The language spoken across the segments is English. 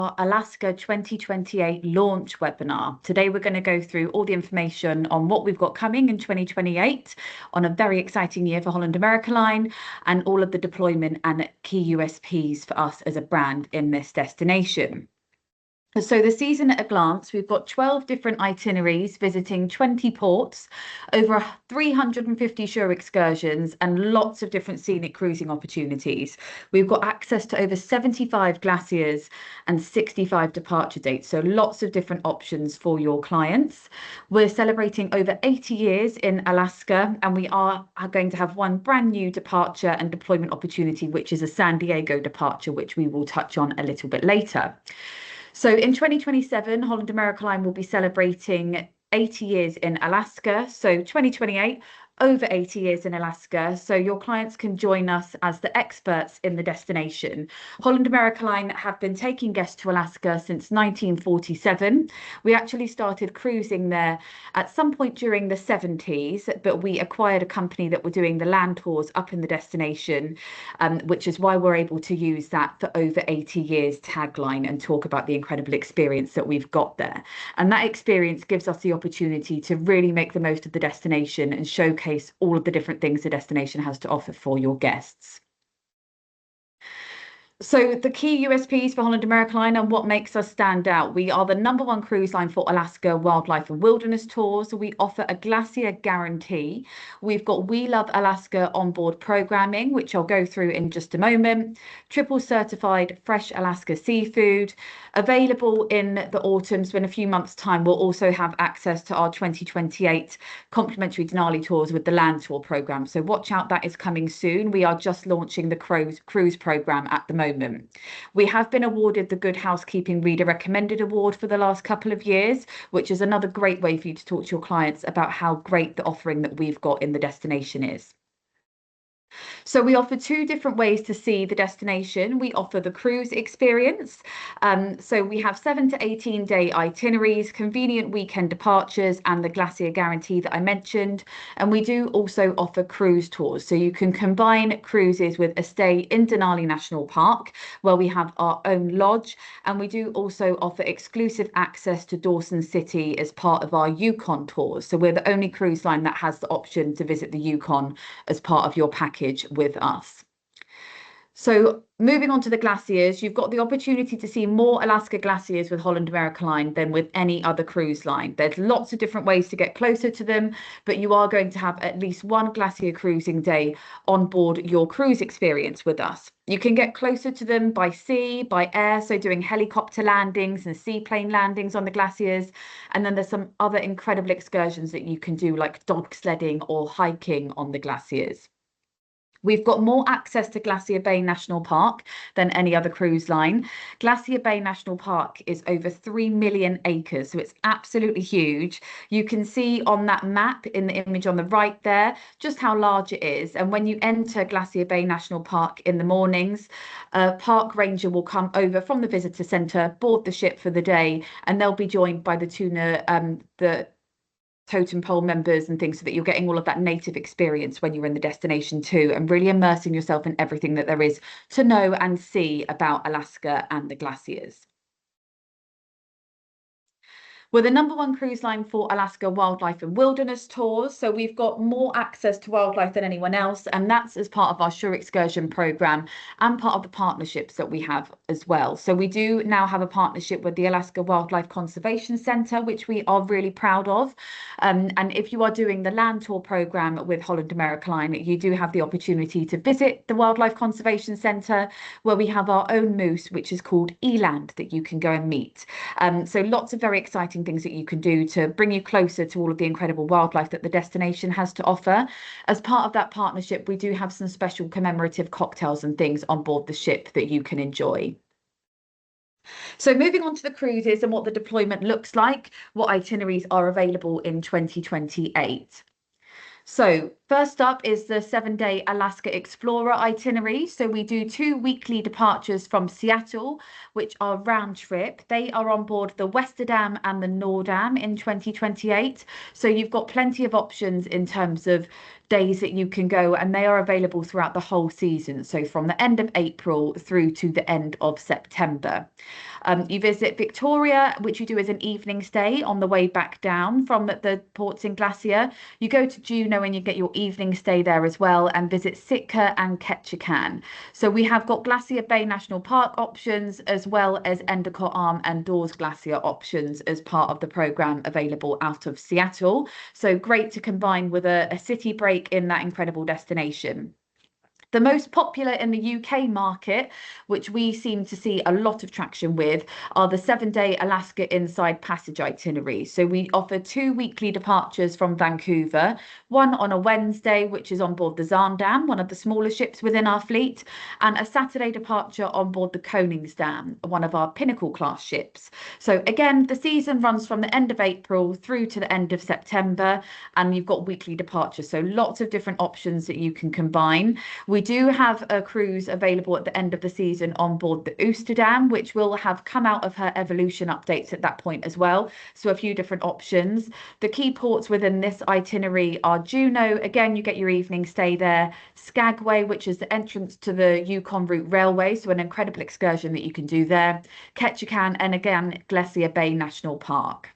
Our Alaska 2028 launch webinar. Today we're going to go through all the information on what we've got coming in 2028 on a very exciting year for Holland America Line and all of the deployment and key USPs for us as a brand in this destination. So the season at a glance, we've got 12 different itineraries visiting 20 ports, over 350 shore excursions and lots of different scenic cruising opportunities. We've got access to over 75 glaciers and 65 departure dates, so lots of different options for your clients. We're celebrating over 80 years in Alaska, and we are going to have one brand new departure and deployment opportunity, which is a San Diego departure, which we will touch on a little bit later. So in 2027, Holland America Line will be celebrating 80 years in Alaska. So 2028, over 80 years in Alaska. So your clients can join us as the experts in the destination. Holland America Line have been taking guests to Alaska since 1947. We actually started cruising there at some point during the 70s, but we acquired a company that were doing the land tours up in the destination, which is why we're able to use that for over 80 years tagline and talk about the incredible experience that we've got there. And that experience gives us the opportunity to really make the most of the destination and showcase all of the different things the destination has to offer for your guests. So the key USPs for Holland America Line and what makes us stand out. We are the #1 cruise line for Alaska wildlife and wilderness tours. We offer a glacier guarantee. We've got We Love Alaska onboard programming, which I'll go through in just a moment. Triple certified fresh Alaska seafood. Available in the autumn, so in a few months' time, we'll also have access to our 2028 complimentary Denali tours with the land tour program. So watch out, that is coming soon. We are just launching the cruise program at the moment. We have been awarded the Good Housekeeping Reader Recommended Award for the last couple of years, which is another great way for you to talk to your clients about how great the offering that we've got in the destination is. So we offer two different ways to see the destination. We offer the cruise experience. So we have 7 to 18 day itineraries, convenient weekend departures, and the glacier guarantee that I mentioned. And we do also offer cruise tours. So you can combine cruises with a stay in Denali National Park, where we have our own lodge. And we do also offer exclusive access to Dawson City as part of our Yukon tours. So we're the only cruise line that has the option to visit the Yukon as part of your package with us. So moving on to the glaciers, you've got the opportunity to see more Alaska glaciers with Holland America Line than with any other cruise line. There's lots of different ways to get closer to them, but you are going to have at least one glacier cruising day on board your cruise experience with us. You can get closer to them by sea, by air, so doing helicopter landings and seaplane landings on the glaciers. And then there's some other incredible excursions that you can do, like dog sledding or hiking on the glaciers. We've got more access to Glacier Bay National Park than any other cruise line. Glacier Bay National Park is over 3 million acres, so it's absolutely huge. You can see on that map in the image on the right there just how large it is. And when you enter Glacier Bay National Park in the mornings, a park ranger will come over from the visitor centre, board the ship for the day, and they'll be joined by the totem pole members and things, so that you're getting all of that native experience when you're in the destination too, and really immersing yourself in everything that there is to know and see about Alaska and the glaciers. We're the #1 cruise line for Alaska wildlife and wilderness tours. So we've got more access to wildlife than anyone else. And that's as part of our shore excursion program and part of the partnerships that we have as well. So we do now have a partnership with the Alaska Wildlife Conservation Center, which we are really proud of. And if you are doing the land tour program with Holland America Line, you do have the opportunity to visit the Wildlife Conservation Center, where we have our own moose, which is called Eland, that you can go and meet. So lots of very exciting things that you can do to bring you closer to all of the incredible wildlife that the destination has to offer. As part of that partnership, we do have some special commemorative cocktails and things on board the ship that you can enjoy. So moving on to the cruises and what the deployment looks like, what itineraries are available in 2028. So First up is the 7-day Alaska Explorer itinerary. So we do 2 weekly departures from Seattle, which are round trip. They are on board the Westerdam and the Nordam in 2028. So you've got plenty of options in terms of days that you can go, and they are available throughout the whole season. So from the end of April through to the end of September. You visit Victoria, which you do as an evening stay on the way back down from the ports in Glacier. You go to Juneau and you get your evening stay there as well, and visit Sitka and Ketchikan. So we have got Glacier Bay National Park options, as well as Endicott Arm and Dawes Glacier options as part of the program available out of Seattle. So great to combine with a city break in that incredible destination. The most popular in the UK market, which we seem to see a lot of traction with, are the 7-day Alaska Inside Passage itineraries. So we offer 2 weekly departures from Vancouver, one on a Wednesday, which is on board the Zaandam, one of the smaller ships within our fleet, and a Saturday departure on board the Koningsdam, one of our Pinnacle class ships. So again, the season runs from the end of April through to the end of September, and you've got weekly departures. So lots of different options that you can combine. We do have a cruise available at the end of the season on board the Oosterdam, which will have come out of her evolution updates at that point as well. So a few different options. The key ports within this itinerary are Juneau. Again, you get your evening stay there. Skagway, which is the entrance to the Yukon Route Railway, so an incredible excursion that you can do there. Ketchikan, and again, Glacier Bay National Park.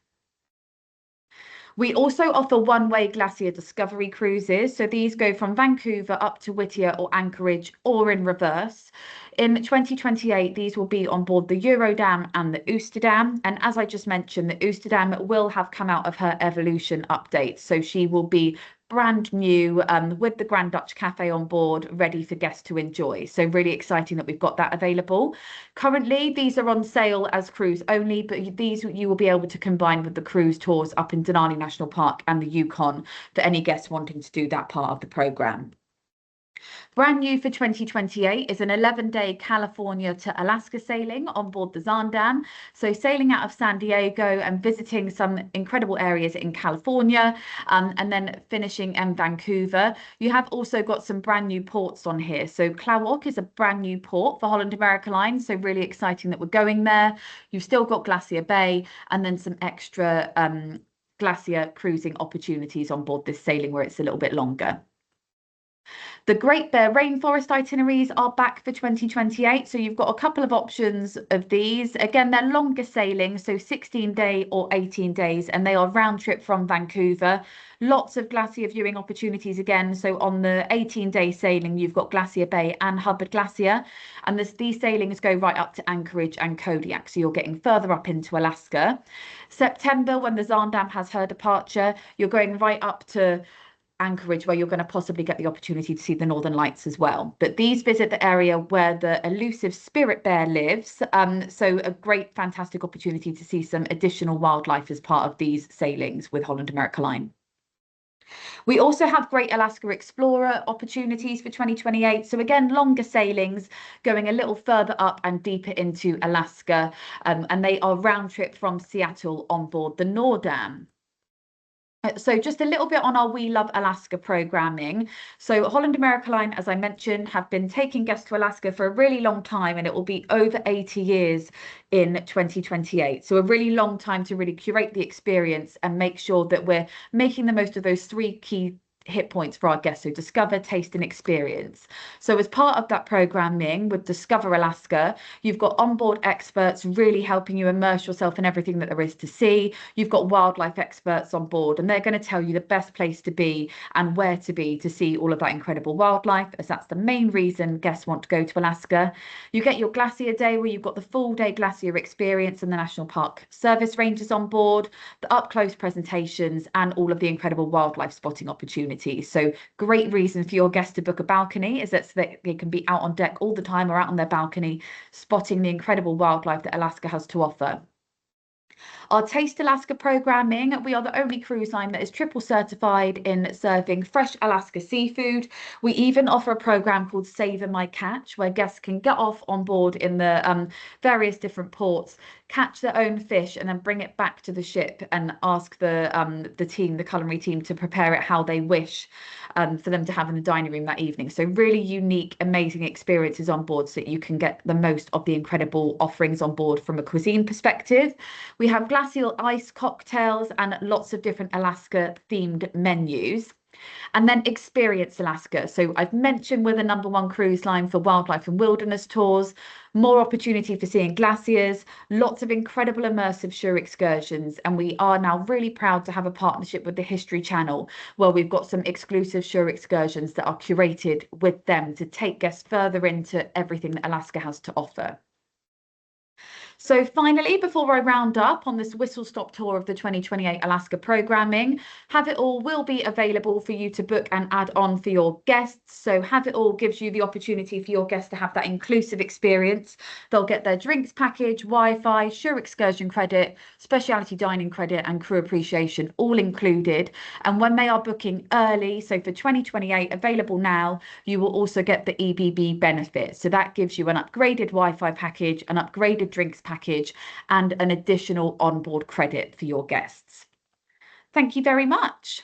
We also offer one-way glacier discovery cruises. So these go from Vancouver up to Whittier or Anchorage, or in reverse. In 2028, these will be on board the Eurodam and the Oosterdam. And as I just mentioned, the Oosterdam will have come out of her evolution update. So she will be brand new, with the Grand Dutch Cafe on board, ready for guests to enjoy. So really exciting that we've got that available. Currently, these are on sale as cruise only, but these you will be able to combine with the cruise tours up in Denali National Park and the Yukon for any guests wanting to do that part of the program. Brand new for 2028 is an 11-day California to Alaska sailing on board the Zaandam. So sailing out of San Diego and visiting some incredible areas in California, and then finishing in Vancouver. You have also got some brand new ports on here. So Klawock is a brand new port for Holland America Line. So really exciting that we're going there. You've still got Glacier Bay, and then some extra glacier cruising opportunities on board this sailing where it's a little bit longer. The Great Bear Rainforest itineraries are back for 2028. So you've got a couple of options of these. Again, they're longer sailing, so 16-day or 18 days, and they are round trip from Vancouver. Lots of glacier viewing opportunities again. So on the 18-day sailing, you've got Glacier Bay and Hubbard Glacier. And these sailings go right up to Anchorage and Kodiak. So you're getting further up into Alaska. September, when the Zaandam has her departure, you're going right up to Anchorage, where you're going to possibly get the opportunity to see the Northern Lights as well. But these visit the area where the elusive spirit bear lives. So a great, fantastic opportunity to see some additional wildlife as part of these sailings with Holland America Line. We also have Great Alaska Explorer opportunities for 2028. So again, longer sailings going a little further up and deeper into Alaska. And they are round trip from Seattle on board the Nordam. So just a little bit on our We Love Alaska programming. So Holland America Line, as I mentioned, have been taking guests to Alaska for a really long time, and it will be over 80 years in 2028. So a really long time to really curate the experience and make sure that we're making the most of those 3 key hit points for our guests. So discover, taste, and experience. So as part of that programming with Discover Alaska, you've got onboard experts really helping you immerse yourself in everything that there is to see. You've got wildlife experts on board, and they're going to tell you the best place to be and where to be to see all of that incredible wildlife, as that's the main reason guests want to go to Alaska. You get your Glacier Day, where you've got the full day glacier experience and the National Park Service rangers on board, the up close presentations, and all of the incredible wildlife spotting opportunities. So great reason for your guests to book a balcony, is that so that they can be out on deck all the time or out on their balcony, spotting the incredible wildlife that Alaska has to offer. Our Taste Alaska programming, we are the only cruise line that is triple certified in serving fresh Alaska seafood. We even offer a program called Savor My Catch, where guests can get off on board in the various different ports, catch their own fish, and then bring it back to the ship and ask the team, the culinary team, to prepare it how they wish for them to have in the dining room that evening. So really unique, amazing experiences on board so that you can get the most of the incredible offerings on board from a cuisine perspective. We have glacial ice cocktails and lots of different Alaska themed menus. And then Experience Alaska. So I've mentioned we're the #1 cruise line for wildlife and wilderness tours, more opportunity for seeing glaciers, lots of incredible immersive shore excursions. And we are now really proud to have a partnership with the History Channel, where we've got some exclusive shore excursions that are curated with them to take guests further into everything that Alaska has to offer. So finally, before I round up on this whistle-stop tour of the 2028 Alaska programming, Have It All will be available for you to book and add on for your guests. So Have It All gives you the opportunity for your guests to have that inclusive experience. They'll get their drinks package, Wi-Fi, shore excursion credit, specialty dining credit, and crew appreciation all included. And when they are booking early, so for 2028, available now, you will also get the EBB benefit. So that gives you an upgraded Wi-Fi package, an upgraded drinks package, and an additional onboard credit for your guests. Thank you very much.